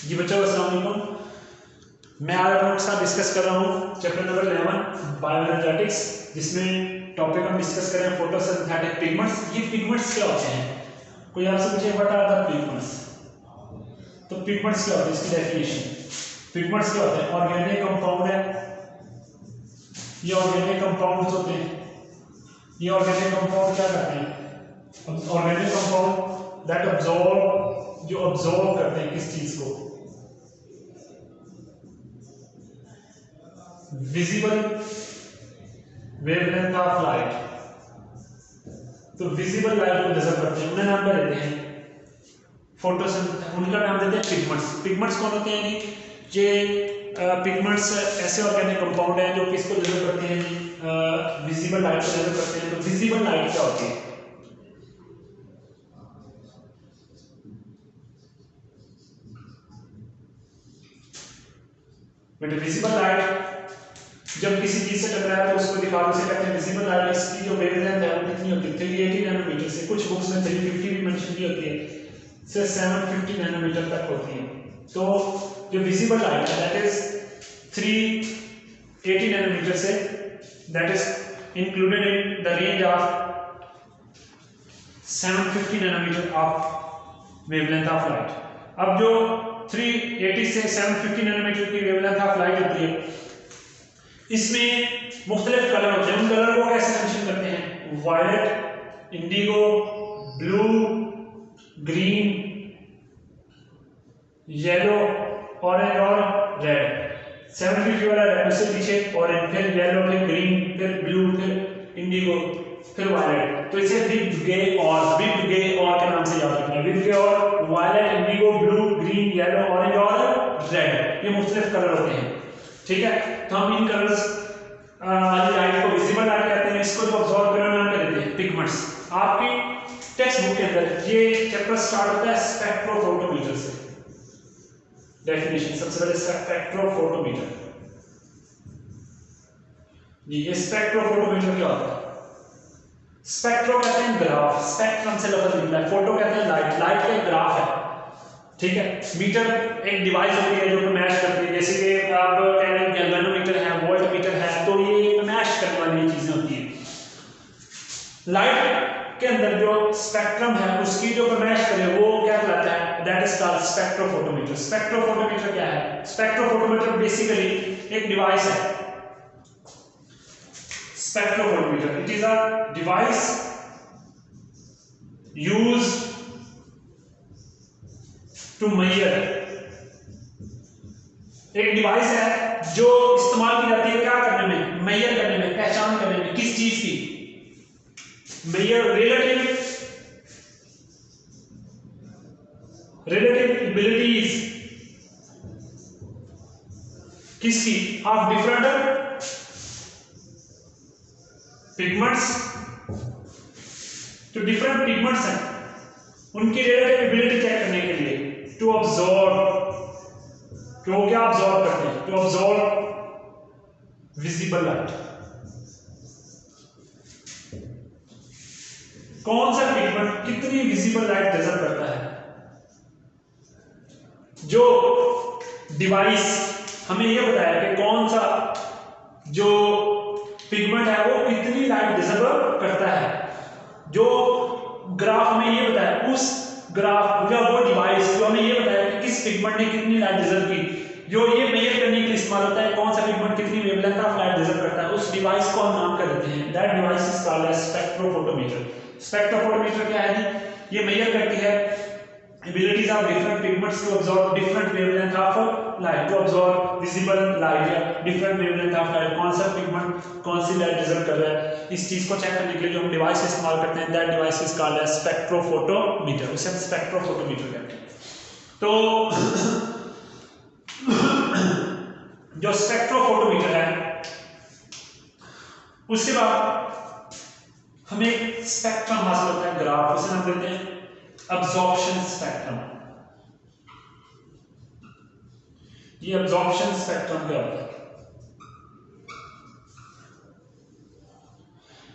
जी बच्चों अस्सलाम वालेकुम। मैं आज आपके साथ डिस्कस कर रहा हूँ चैप्टर नंबर 11 बायोएनर्जेटिक्स, जिसमें टॉपिक हम डिस्कस कर रहे हैं फोटोसिंथेटिक पिगमेंट्स। ये पिगमेंट्स क्या होते हैं? कोई आपसे पूछे व्हाट आर द पिगमेंट्स, तो पिगमेंट्स क्या होते हैं, इसकी डेफिनेशन। पिगमेंट्स क्या होते हैं? ऑर्गेनिक कंपाउंड है, ये ऑर्गेनिक कंपाउंड्स होते हैं। ये ऑर्गेनिक कंपाउंड क्या करते हैं? ऑर्गेनिक कंपाउंड दैट अब्सॉर्ब, जो अब्सॉर्ब करते हैं किस चीज को, विजिबल वेवलेंथ ऑफ लाइट। तो विजिबल लाइट को मेजर करते हैं, उन्हें नाम क्या देते हैं? फोटोसिंथेसिस। उनका नाम देते हैं पिगमेंट्स। पिगमेंट्स कौन होते हैं जी? ये पिगमेंट्स ऐसे ऑर्गेनिक कंपाउंड हैं जो किसको मेजर करते हैं जी? विजिबल लाइट को मेजर करते हैं। तो विजिबल लाइट क्या होती है? बेटा विजिबल लाइट जब किसी चीज से टकराए तो उसको दिखा, उसे कहते हैं विजिबल लाइट। इसकी जो वेवलेंथ है वो कितनी होती है? 380 नैनोमीटर से, कुछ बुक्स में 350 भी मेंशन की होती है, से 750 नैनोमीटर तक होती है। तो जो विजिबल लाइट है दैट इज 380 नैनोमीटर से, that is included in the range of 750 nanometre of wavelength of light. अब जो 380 से 750 नैनोमीटर की वेवलेंथ ऑफ लाइट होती है, इसमें मुख्तलिफ कलर होते हैं। उन कलर को कैसे मेंशन करते हैं? Violet, indigo, blue, green, yellow, orange और रेड। 750 वाला रेड, उससे पीछे ऑरेंज, फिर येलो, फिर ग्रीन, फिर ब्लू, फिर इंडिगो, फिर वायलेट। तो इसे विद गे और के नाम से याद रखना है। विद गे और, violet, indigo, blue, green, yellow, orange और रेड, ये मुख्तलिफ कलर होते हैं। ठीक है, तो हम इन कलर्स वाली लाइट को विजिबल लाइट कहते हैं। इसको जो अब्सॉर्ब करने नाम क्या देते हैं? पिगमेंट्स। आपकी टेक्स्ट बुक के अंदर ये चैप्टर स्टार्ट होता है स्पेक्ट्रोफोटोमीटर से। डेफिनेशन सबसे पहले स्पेक्ट्रोफोटोमीटर जी। ये स्पेक्ट्रोफोटोमीटर क्या होता है? स्पेक्ट्रो कहते हैं ग्राफ, स्पेक्ट्रम से लफ्ज निकला है, फोटो कहते हैं लाइट, लाइट का एक ग्राफ है। ठीक है, मीटर एक डिवाइस होती है जो मैच करती है, जैसे कि आप कह रहे हैं गैल्वेनोमीटर है, वोल्ट मीटर है, तो ये मैच करने वाली चीजें होती हैं। लाइट के अंदर जो स्पेक्ट्रम है उसकी जो मैच करे वो क्या कहलाता है? That is called spectrophotometer. Spectrophotometer क्या है? स्पेक्ट्रोफोटोमीटर बेसिकली एक डिवाइस है। Spectrophotometer it is a device used to measure. एक डिवाइस है जो इस्तेमाल की जाती है क्या करने में? मेजर करने में, पहचान करने में। किस चीज की? मेजर रिलेटिव एबिलिटीज किसकी? Of different pigments. तो डिफरेंट पिगमेंट्स हैं, उनकी रिलेटिव एबिलिटी चेक करने के लिए टू ऑब्जॉर्व, तो क्या ऑब्जॉर्व करते हैं? To absorb visible light. कौन सा पिगमेंट कितनी विजिबल लाइट मेजर करता है? जो डिवाइस हमें यह बताया कि कौन सा जो पिगमेंट है वो कितनी लाइट मेजर करता है, जो ग्राफ में ये बताया, उस ग्राफ या वो डिवाइस जो हमें ये बताया कि किस पिगमेंट ने कितनी लाइट मेजर की, जो ये मेजर करने के लिए इस्तेमाल होता है कौन सा पिगमेंट कितनी वेवलेंथ ऑफ लाइट मेजर करता है, उस डिवाइस को हम नाम कर देते हैं। That device is called as spectrophotometer. Spectrophotometer क्या है जी? ये मेजर करती है abilities of different pigments to absorb different wavelength of light, to absorb visible light या डिफरेंट वेवलेंथ ऑफ लाइट। कौन सा पिगमेंट कौन सी लाइट मेजर कर रहा है, इस चीज को चेक करने के लिए जो हम डिवाइस इस्तेमाल करते हैं, that device is called as spectrophotometer. उसे हम स्पेक्ट्रोफोटोमीटर कहते हैं। तो जो स्पेक्ट्रोफोटोमीटर है, उसके बाद हमें एक स्पेक्ट्रम हासिल होता है, ग्राफ, उसे हम देते हैं अब्जॉर्प्शन स्पेक्ट्रम। ये अब्जॉर्प्शन स्पेक्ट्रम क्या होता है?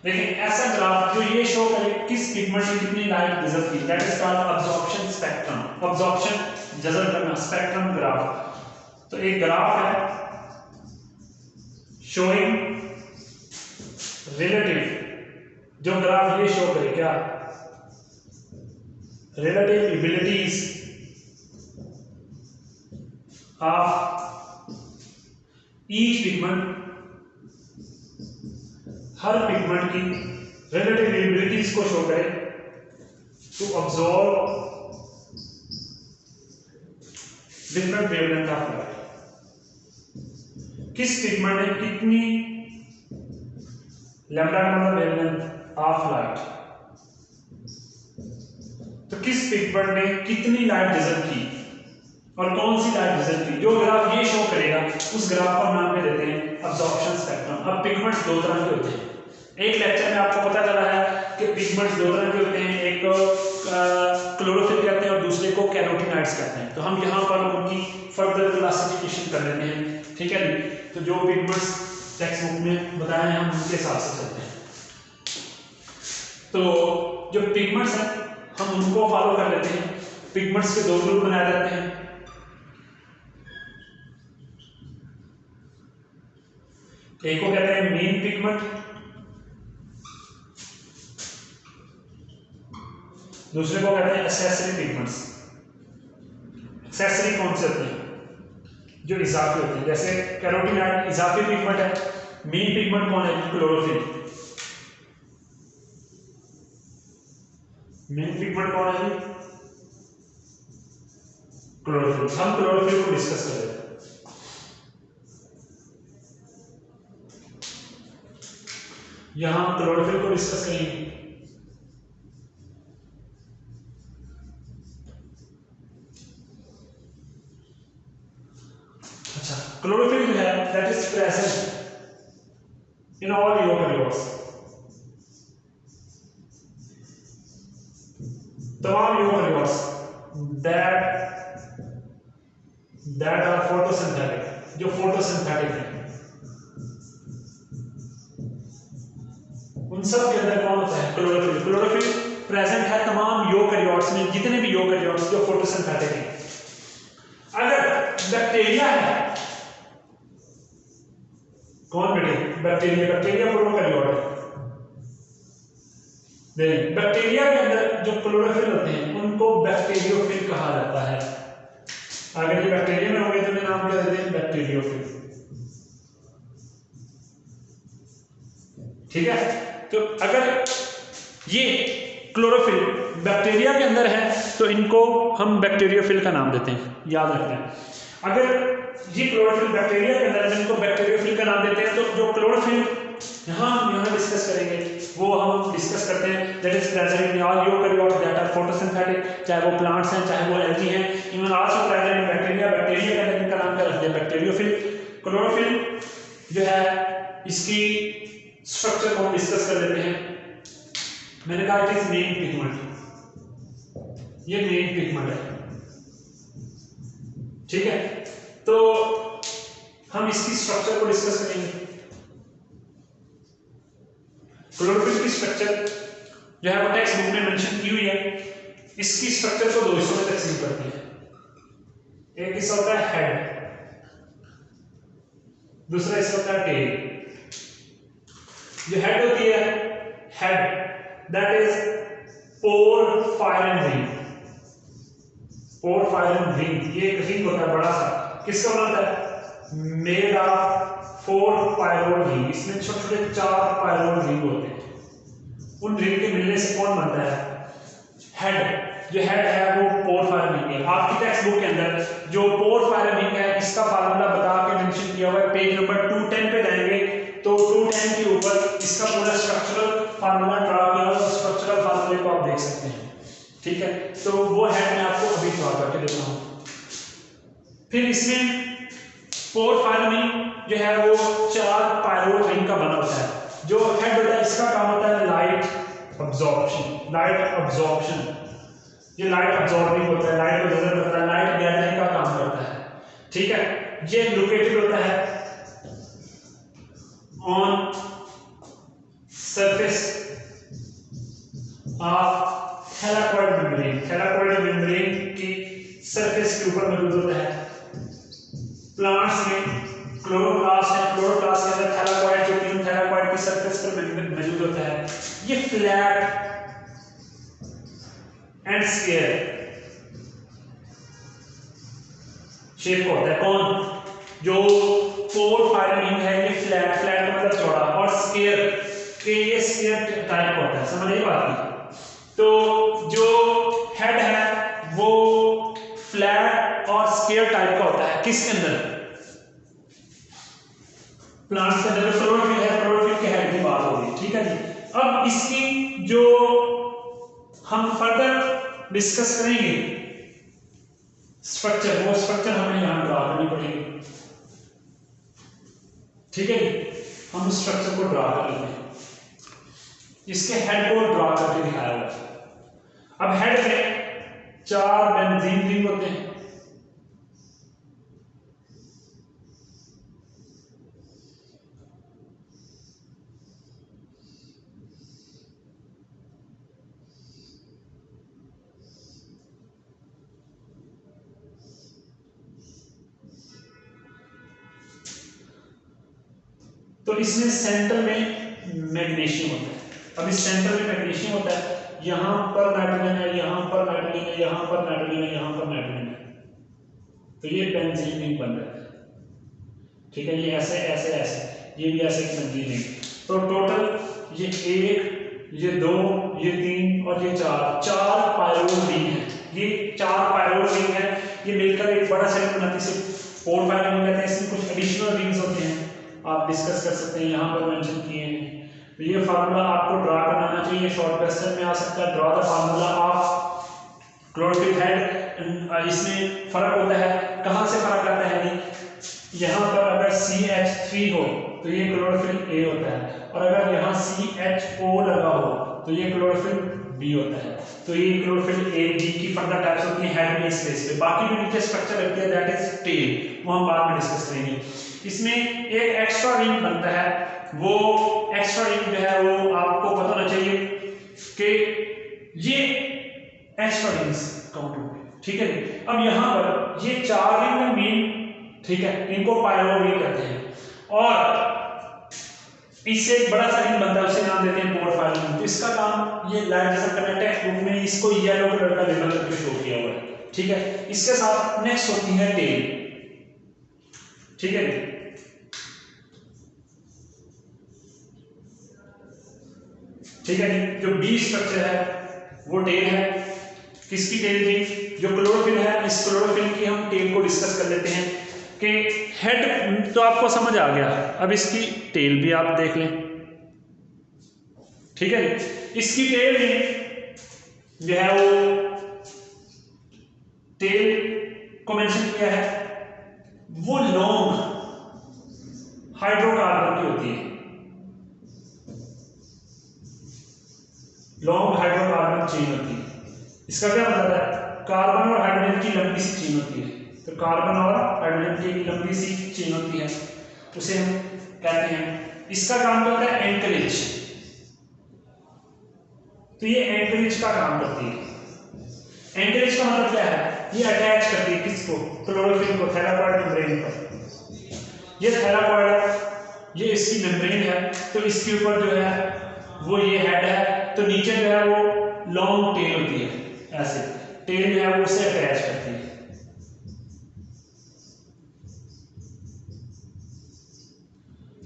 देखिए ऐसा ग्राफ जो ये शो करे किस पिगमेंट ने कितनी लाइट मेजर की, that is called absorption spectrum, absorption जज़ब करना, स्पेक्ट्रम ग्राफ। तो एक ग्राफ है शोइंग रिलेटिव, जो ग्राफ ये शो करे क्या, relative abilities of each pigment, हर पिगमेंट की रिलेटिव एबिलिटीज को शो करे to absorb different wavelength of light. किस पिगमेंट ने कितनी लैम्डा मतलब वेवलेंथ ऑफ लाइट, तो किस पिगमेंट ने कितनी लाइट डिजर्व की और कौन सी लाइट डिजर्व की, जो ग्राफ ये शो करेगा उस ग्राफ को नाम पे देते हैं अब्जॉर्प्शन स्पेक्ट्रम। अब पिगमेंट्स दो तरह के होते हैं, एक लेक्चर में आपको पता चला है कि पिगमेंट्स दो तरह के होते हैं, एक क्लोरोफिल कहते हैं और दूसरे को कैरोटीनॉइड्स कहते हैं। तो हम यहाँ पर उनकी फर्दर क्लासिफिकेशन कर लेते हैं, ठीक है जी। तो जो पिगमेंट्स टेक्स्ट बुक में बताए हैं हम उनके हिसाब से चलते हैं। तो जो पिगमेंट्स हैं हम उनको फॉलो कर लेते हैं। पिगमेंट्स के दो ग्रुप बनाए जाते हैं, एक को कहते हैं मेन पिगमेंट, दूसरे को कहते हैं एक्सेसरी पिगमेंट्स। एक्सेसरी कौन से होते हैं, जो इजाफी होते हैं, जैसे कैरोटीनॉइड इजाफी पिगमेंट है। मेन पिगमेंट कौन है, क्लोरोफिल। मेन पिगमेंट कौन है, क्लोरोफिल। हम क्लोरोफिल को डिस्कस कर रहे हैं। यहां हम क्लोरोफिल को डिस्कस करेंगे। अच्छा, क्लोरोफिल जो है that is present in all eukaryotes, तमाम यूकेरियोट्स दैट आर फोटोसिंथेटिक, जो फोटोसिंथेटिक है, उन सब के अंदर कौन होता है, क्लोरोफिल। क्लोरोफिल प्रेजेंट है तमाम यूकेरियोट्स में, जितने भी यूकेरियोट्स जो फोटोसिंथेटिक हैं। अगर बैक्टीरिया है, कौन बेटे, बैक्टीरिया प्रोकैरियोट है। देखिए बैक्टीरिया के अंदर जो क्लोरोफिल होते हैं उनको बैक्टीरियोफिल कहा जाता है। अगर ये बैक्टीरिया में होंगे तो नाम क्या देते हैं, बैक्टीरियोफिल, ठीक है। तो अगर ये क्लोरोफिल बैक्टीरिया के अंदर है तो इनको हम बैक्टीरियोफिल का नाम देते हैं, याद रखना है। अगर ये क्लोरोफिल बैक्टीरिया के अंदर है इनको बैक्टीरियोफिल का नाम देते हैं। तो जो क्लोरोफिल यहाँ डिस्कस करेंगे वो हम डिस्कस करते हैं that is present in all eukaryotes that are photosynthetic, चाहे वो प्लांट्स हैं चाहे वो एल्गी हैं, even also present in bacteria. Bacteria के अंदर इनका नाम क्या रखते हैं, बैक्टीरियोफिल। क्लोरोफिल जो है इसकी स्ट्रक्चर को हम डिस्कस कर लेते हैं। मैंने कहा इट इज मेन पिगमेंट, ये मेन पिगमेंट है, ठीक है। तो हम इसकी स्ट्रक्चर को डिस्कस करेंगे। क्लोरोफिल की स्ट्रक्चर जो है वो टेक्स्ट बुक में मेंशन की हुई है। इसकी स्ट्रक्चर को दो हिस्सों में तकसीम करते हैं, एक हिस्सा होता है हेड, दूसरा हिस्सा होता है टेल। जो हेड होती है, head that is porphyrin ring. Porphyrin ring ये एक रिंग होता है बड़ा सा, किसका बना होता है, मेड ऑफ 4 पायरोड रिंग। इसमें छोटे छोटे 4 पायरोड रिंग होते हैं। उन रिंग के मिलने से कौन बनता है, हेड। जो हेड है वो पोरफायरिन रिंग है। आपकी टेक्स्ट बुक के अंदर जो पोरफायरिन रिंग है इसका फार्मूला बता के मेंशन किया हुआ है, पेज नंबर 210 पे जाएंगे तो 210 के ऊपर इसका पूरा स्ट्रक्चरल फार्मूला ड्रा किया हुआ, स्ट्रक्चरल फार्मूले को आप देख सकते हैं, ठीक है। तो वो हेड मैं आपको अभी ड्रा करके देता हूँ। फिर इसमें पोरफायरिन जो है वो 4 पायरोड रिंग का बना होता है। जो हेड होता है इसका काम होता है लाइट अब्जॉर्प्शन। लाइट अब्जॉर्प्शन, ये लाइट अब्जॉर्बिंग होता है, लाइट को जज़ब करता है, लाइट गैदरिंग का काम करता है, ठीक है। ये लोकेटेड होता है on surface of thylakoid membrane, thylakoid membrane की सरफेस के ऊपर मौजूद होता है। प्लांट्स में क्लोरोप्लास्ट है, क्लोरोप्लास्ट के अंदर थैलाकोइड जो तीन थैलाकोइड की सरफेस पर मौजूद होता है। ये फ्लैट एंड स्क्वायर शेप का होता है। कौन? जो पोर फाइलिंग है ये फ्लैट, फ्लैट का मतलब चौड़ा, और स्क्वायर के ये स्क्वायर टाइप का होता है। समझ आई बात की? तो जो हेड है वो फ्लैट और स्क्वायर टाइप का होता है। किसके अंदर? प्लांट्स के अंदर। क्लोरोफिल है, क्लोरोफिल के हेड की बात होगी, ठीक है जी। अब इसकी जो हम फर्दर डिस्कस करेंगे स्ट्रक्चर, वो स्ट्रक्चर हमें यहां ड्रा करनी पड़ेगी, ठीक है जी। हम उस स्ट्रक्चर को ड्रा कर लेते हैं। इसके हेड को ड्रा करके दिखाया हुआ है। अब हेड में 4 बेंजीन रिंग होते हैं। तो इसमें सेंटर में मैग्नीशियम होता है। अब इस सेंटर में मैग्नीशियम होता है, यहां पर नाइट्रोजन है, यहां पर नाइट्रोजन है, यहां पर नाइट्रोजन है, यहां पर नाइट्रोजन है। तो ये बेंजीन रिंग बन रहा है, ठीक है। ये ऐसे ऐसे ऐसे, ये भी ऐसे एक बेंजीन रिंग। तो टोटल ये 1, ये 2, ये 3 और ये 4 पायरोल रिंग है। ये 4 पायरोल रिंग है, ये मिलकर एक बड़ा सेट बनाती है। पोर फाइलिंग कहते हैं। इसमें कुछ एडिशनल रिंग्स होते हैं, आप डिस्कस कर सकते हैं, यहाँ पर मेंशन किए हैं। तो ये फार्मूला आपको ड्रा करना आना चाहिए, शॉर्ट क्वेश्चन में आ सकता है। Draw the formula of chlorophyll head. इसमें फर्क होता है, कहाँ से फर्क आता है? यहाँ पर अगर CH3 हो तो ये क्लोरोफिल A होता है, और अगर यहाँ CHO लगा हो तो ये क्लोरोफिल B होता है। तो ये क्लोरोफिल A, B की फर्दर टाइप्स होती है हेड में इस प्लेस पे। बाकी जो नीचे स्ट्रक्चर लगती है दैट इज टेल, वो हम बाद में डिस्कस करेंगे। इसमें एक एक्स्ट्रा रिंग बनता है, वो एक्स्ट्रा रिंग जो है वो आपको पता होना चाहिए कि ये एक्स्ट्रा रिंग्स काउंट होंगे, ठीक है। अब यहाँ पर ये 4 रिंग है मेन, ठीक है, इनको पायरोल रिंग कहते हैं। और इससे एक बड़ा सा रिंग बनता है, उसे नाम देते हैं पोर फाइलिंग। तो इसका काम ये लाइट जैसा करंट है, टेक्स्ट बुक में इसको येलो कलर का लेबल करके शो किया हुआ है, ठीक है। इसके साथ नेक्स्ट होती है टेल, ठीक है। ठीक है जी। जो बी स्ट्रक्चर है वो टेल है। किसकी टेल थी? जो क्लोरोफिल है, इस क्लोरोफिल की हम टेल को डिस्कस कर लेते हैं कि हेड तो आपको समझ आ गया, अब इसकी टेल भी आप देख लें, ठीक है। इसकी टेल में जो है वो टेल को मेंशन किया है, वो लॉन्ग हाइड्रोकार्बन की होती है। लॉन्ग हाइड्रोकार्बन चेन होती है। इसका क्या मतलब है? कार्बन और हाइड्रोजन की लंबी सी चेन होती है। तो कार्बन और हाइड्रोजन की लंबी सी चेन होती है, उसे हम कहते हैं। इसका काम क्या होता है? एंकरेज। तो ये एंकरेज का काम करती है। एंकरेज का मतलब क्या है? ये अटैच करती है किसको? क्लोरोफिल को, थैलाकोइड मेम्ब्रेन पर। ये थैलाकोइड, ये इसकी मेम्ब्रेन है, तो इसके ऊपर जो है वो ये हेड है, तो नीचे जो है वो लॉन्ग टेल होती है, ऐसे टेल जो है वो उसे अटैच करती है।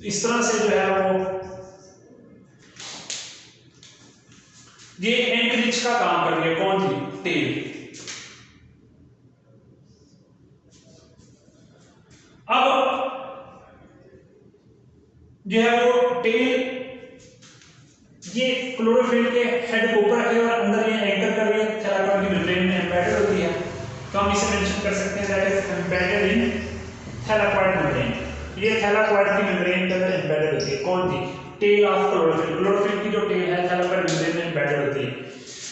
इस तरह से जो है वो ये एंकरेज का काम कर रही है। कौन सी? टेल। अब जो है वो टेल ये क्लोरोफिल के हेड को ऊपर रखे और अंदर ये एंकर कर रही है, थैलाकोइड की मेम्ब्रेन में एम्बेडेड होती है। तो हम इसे मेंशन कर सकते हैं that is embedded in thylakoid membrane. ये थैलाकोइड की मेम्ब्रेन के अंदर एम्बेडेड होती है। कौन सी? Tail of chlorophyll. क्लोरोफिल की जो टेल है थैलाकोइड मेम्ब्रेन में एम्बेडेड होती है।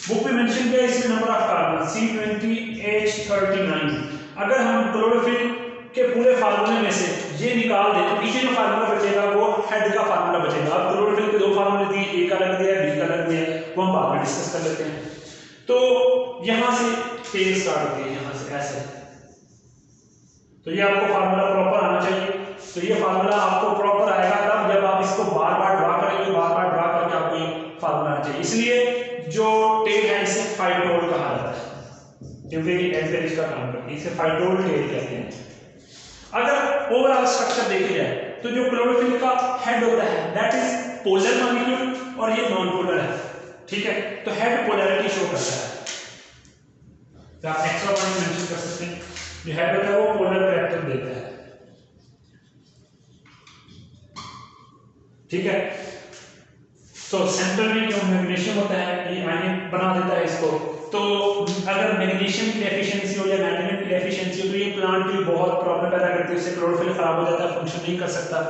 बुक में मेंशन किया है इसमें नंबर ऑफ कार्बन C20H39। अगर हम क्लोरोफिल के पूरे फार्मूले में से ये निकाल दें तो पीछे जो फार्मूला बचेगा वो हेड का फार्मूला बचेगा। अब क्लोरोफिल के 2 फार्मूले दिए, ए का अलग दिया है, बी का अलग दिया है, वो हम बाद में डिस्कस कर लेते हैं। तो यहां से टेल स्टार्ट होती है, यहां से ऐसे। तो ये आपको फार्मूला प्रॉपर आना चाहिए। तो ये फार्मूला आपको प्रॉपर आएगा तब जब आप इसको बार बार ड्रा करेंगे, बार बार ड्रा करके आपको ये फार्मूला आना चाहिए। इसलिए जो टेल है इसे फाइटोल कहा जाता है, क्योंकि ये एंकरेज का काम करती है, इसे फाइटोल टेल कहते हैं। अगर ओवरऑल स्ट्रक्चर देखे जाए तो जो क्लोरोफिल का हेड होता है दैट इज पोलर मॉलिक्यूल और ये नॉन पोलर है, ठीक है। तो हेड पोलैरिटी शो करता है, तो आप एक्स्ट्रा पॉइंट मेंशन कर सकते हैं। जो हेड होता है वो पोलर कैरेक्टर देता है, ठीक है। तो सेंटर में जो मैग्नीशियम होता है ये आयन बना देता है इसको। तो अगर मैग्नीशियम की डेफिशिएंसी हो या नाइट्रोजन की डेफिशिएंसी हो तो ये प्लांट की बहुत प्रॉब्लम पैदा करती है, इससे क्लोरोफिल खराब हो जाता है, फंक्शन नहीं कर सकता,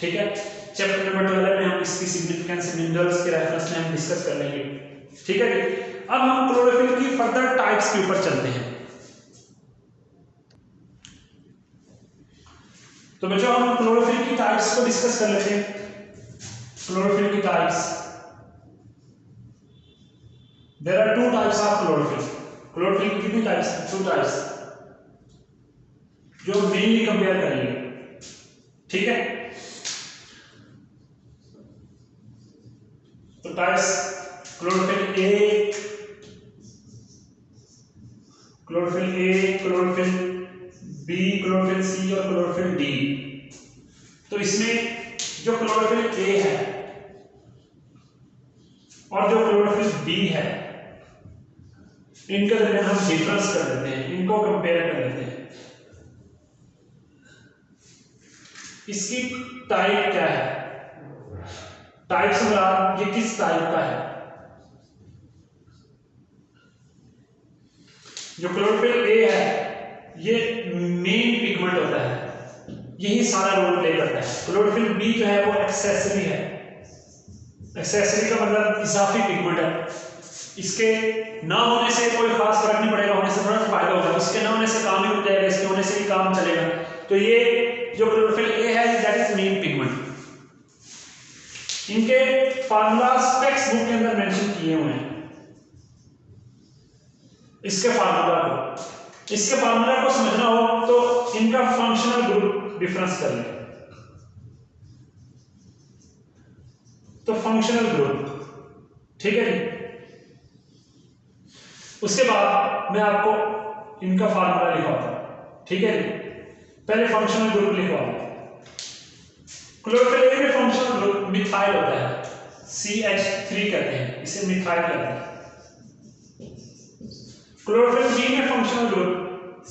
ठीक है। चैप्टर नंबर 12 में हम इसकी सिग्निफिकेंस मिनरल्स के रेफरेंस में हम डिस्कस कर लेंगे, ठीक है। अब हम क्लोरोफिल की फर्दर टाइप्स के ऊपर चलते हैं। तो बच्चों हम क्लोरोफिल की टाइप्स को डिस्कस कर लेते हैं। क्लोरोफिल की types, there are 2 types of chlorophyll. Chlorophyll की कितनी टाइप्स हैं? 2 टाइप्स, जो मेनली कंपेयर करेंगे, ठीक है। तो types chlorophyll A, chlorophyll B, chlorophyll C और क्लोरोफिल डी। तो इसमें जो क्लोरोफिल ए है और जो क्लोरोफिल बी है इनके दरमियान हम डिफरेंस कर लेते हैं, इनको कंपेयर कर लेते हैं। इसकी टाइप क्या है? टाइप से मुराद ये किस टाइप का है? जो क्लोरोफिल ए है ये मेन पिगमेंट होता है, यही सारा रोल प्ले करता है। क्लोरोफिल बी जो है वो एक्सेसरी है। एक्सेसरी का मतलब इजाफी पिगमेंट है, इसके ना होने से कोई खास फर्क नहीं पड़ेगा, होने से थोड़ा फायदा होगा, इसके ना होने से काम ही रुक जाएगा, इसके होने से ही काम चलेगा। तो ये जो क्लोरोफिल ए है दैट इज मेन पिगमेंट। इनके फार्मूलास टेक्स्ट बुक के अंदर मेंशन किए हुए हैं। इसके फार्मूला को समझना हो तो इनका फंक्शनल ग्रुप डिफरेंस कर लें। तो फंक्शनल ग्रुप, ठीक है जी। उसके बाद मैं आपको इनका फार्मूला लिखवाता हूं, ठीक है जी। पहले फंक्शनल ग्रुप लिखवाऊंगा। क्लोरोफिल ए में फंक्शनल ग्रुप मिथाइल होता है, CH3 कहते हैं, इसे मिथाइल कहते हैं। क्लोरोफिल बी में फंक्शनल ग्रुप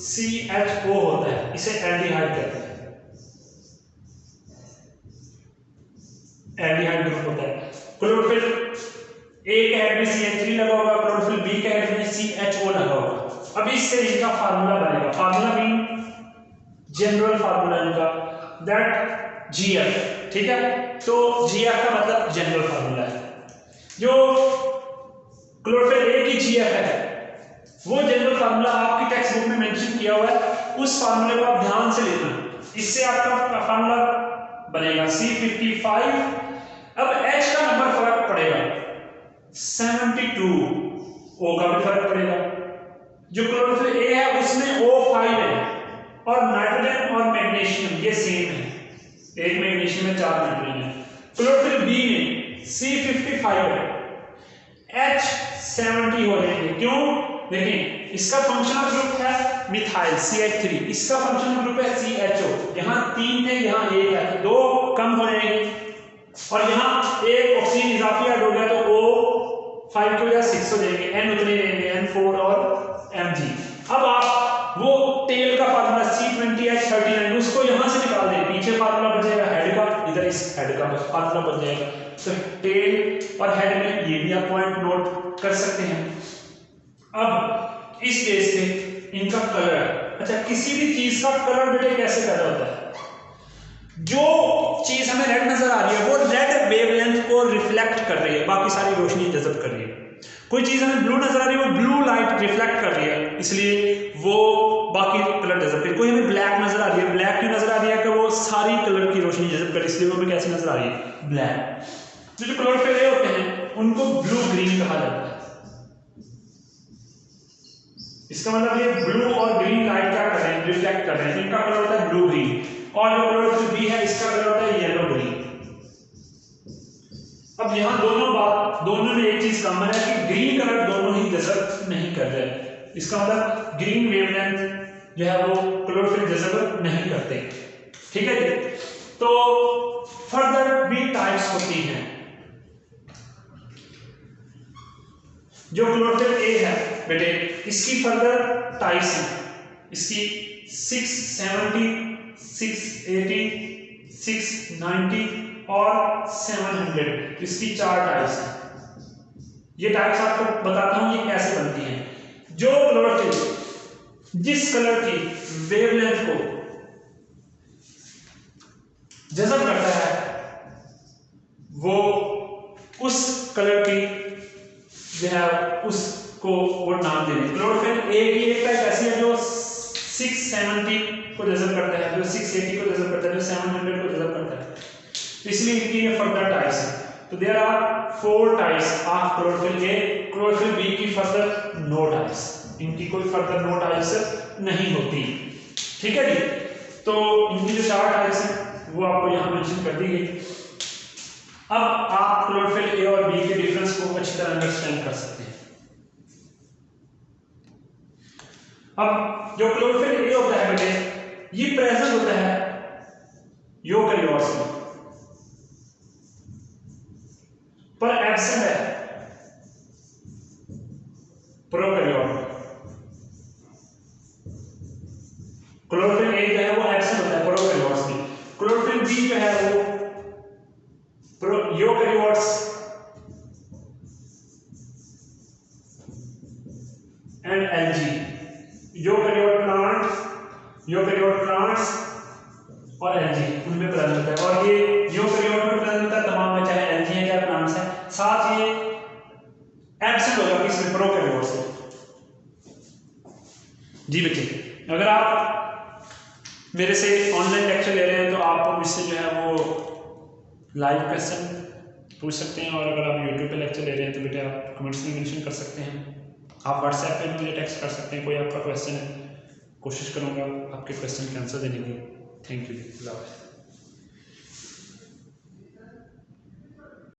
CHO होता है, इसे एल्डिहाइड कहते हैं, एल्डिहाइड ग्रुप होता है। क्लोरोफिल ए के हेड में CH3 लगा होगा, क्लोरोफिल बी के हेड में CHO लगा होगा। अब इससे इनका फार्मूला बनेगा, फार्मूला मीन जनरल फार्मूला इनका दैट GF, ठीक है। तो GF का मतलब जनरल फार्मूला है। जो क्लोरोफिल ए की GF है वो जनरल फार्मूला आपकी टेक्स्ट बुक में मेंशन किया हुआ है, उस फार्मूले को आप ध्यान से लिखना। इससे आपका फार्मूला बनेगा C55। अब H का नंबर फर्क पड़ेगा 72, O का भी फर्क पड़ेगा। जो क्लोरोफिल ए है उसमें O5 है और नाइट्रोजन और मैग्नीशियम ये सेम है, एक मैग्नीशियम में 4 नाइट्रोजन है। क्लोरोफिल बी में C55 है, H70 हो जाएंगे। क्यों? देखिए इसका फंक्शनल ग्रुप है मिथाइल CH3, इसका फंक्शनल ग्रुप है CHO। यहाँ 3 थे, यहाँ 1 है, 2 कम हो जाएंगे और यहाँ एक ऑक्सीजन इजाफी ऐड हो गया तो O5 की वजह 6 हो जाएंगे, N उतने रहेंगे, N4 और Mg। अब आप वो टेल का फार्मूला C20H39 उसको यहाँ से निकाल दें, पीछे फार्मूला बचेगा हेड का, इधर इस हेड का फार्मूला बच जाएगा। तो टेल और हेड में ये भी आप पॉइंट नोट कर सकते हैं। अब इस बेस पे इनका कलर, अच्छा किसी भी चीज का कलर बेटे कैसे पैदा होता है? जो चीज हमें रेड नजर आ रही है वो रेड वेवलेंथ को रिफ्लेक्ट कर रही है, बाकी सारी रोशनी जज़ब कर रही है। कोई चीज हमें ब्लू नजर आ रही है वो ब्लू लाइट रिफ्लेक्ट कर रही है, इसलिए वो बाकी कलर जज़ब कर रही है। कोई हमें ब्लैक नजर आ रही है, ब्लैक क्यों नजर आ रही है? कि वो सारी कलर की रोशनी जज़ब कर रही है, इसलिए वो हमें कैसी नजर आ रही है? ब्लैक। जो क्लोरोफिल ए होते हैं उनको ब्लू ग्रीन कहा जाता है। इसका मतलब ये ब्लू और ग्रीन लाइट क्या कर रहे हैं, रिफ्लेक्ट कर रहे हैं, इनका कलर होता है ब्लू ग्रीन, और जो क्लोरोफिल बी है इसका कलर होता है येलो ग्रीन। अब यहाँ दोनों में एक चीज कॉमन है कि ग्रीन कलर दोनों ही जज़ब नहीं कर रहे, इसका मतलब ग्रीन वेवलेंथ जो है वो क्लोरोफिल जज़ब नहीं करते। ठीक है जी। तो फर्दर भी टाइप्स होती हैं। जो क्लोरोफिल ए है बेटे, इसकी फर्दर टाइप्स हैं। इसकी 670, 680, 690 और 700, इसकी 4 टाइप्स हैं। ये टाइप्स आपको बताता हूं ये कैसे बनती हैं। जो क्लोरोफिल जिस कलर की वेवलेंथ को जज़ब करता है वो उस कलर की जो है उसको वो नाम देंगे। क्लोरोफिल ए की एक टाइप ऐसी है जो 670 को जज़ब करता है, जो 680 को जज़ब करता है, जो 700 को जज़ब करता है, इसलिए इनकी ये फर्दर टाइप्स हैं। तो there are 4 types of chlorophyll A. Chlorophyll B की फर्दर नो टाइप्स, इनकी कोई फर्दर नो टाइप्स नहीं होती। ठीक है जी। तो इनकी जो 4 टाइप्स हैं वो आपको यहाँ मेंशन कर दी गई। अब आप क्लोरोफिल ए और बी के डिफरेंस को अच्छी तरह अंडरस्टैंड कर सकते हैं। अब जो क्लोरोफिल ए होता है बेटे, ये प्रेजेंट होता है यूकेरियोट्स में, पर एब्सेंट है प्रोकैरियोट में। क्लोरोफिल ए जो है वो एब्सेंट होता है प्रोकैरियोट्स में। क्लोरोफिल बी जो है वो eukaryotes and algae, eukaryote plants और एल्गी उनमें प्रेजेंट होता है। और ये यूकेरियोट में प्रेजेंट होता है तमाम में, चाहे एल्गी है चाहे प्लांट्स है। साथ ये एब्सेंट होगा किसमें, प्रोकैरियोट्स में। जी बच्चे, अगर आप मेरे से ऑनलाइन लेक्चर ले रहे हैं तो आप मुझसे जो है वो लाइव क्वेश्चन पूछ सकते हैं, और अगर आप यूट्यूब पे लेक्चर ले रहे हैं तो बेटा आप कमेंट्स में मेंशन कर सकते हैं। आप व्हाट्सएप पे मुझे टेक्स्ट कर सकते हैं, कोई आपका क्वेश्चन है, कोशिश करूँगा आपके क्वेश्चन के आंसर देने की। Thank you.